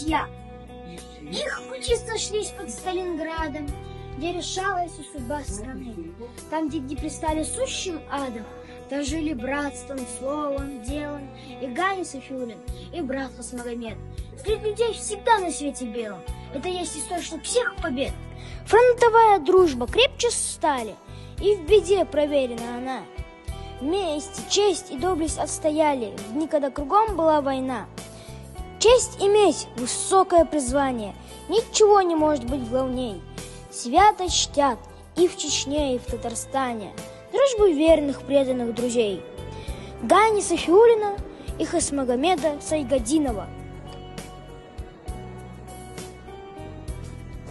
друзья. Их пути сошлись под Сталинградом, где решалась судьба страны. Там, где пристали сущим адом, там жили братством, словом, делом и Ганя Сайфуллин, и брат Хасмагомед. Среди людей всегда на свете белом. Это есть источник всех побед. Фронтовая дружба крепче стали, и в беде проверена она. Вместе честь и доблесть отстояли в дни, когда кругом была война. Честь иметь высокое призвание, ничего не может быть главней. Свято чтят и в Чечне, и в Татарстане дружбу верных преданных друзей. Гани Сайфуллина и Хасмагомеда Сайгадинова.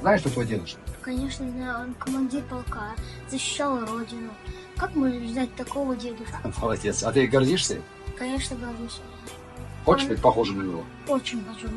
Знаешь, что твой дедушка? Конечно, знаю, он командир полка, защищал родину. Как можно ждать такого дедушку? Молодец. А ты гордишься? Конечно, горжусь. Хочешь быть похожим на него? Очень хочу.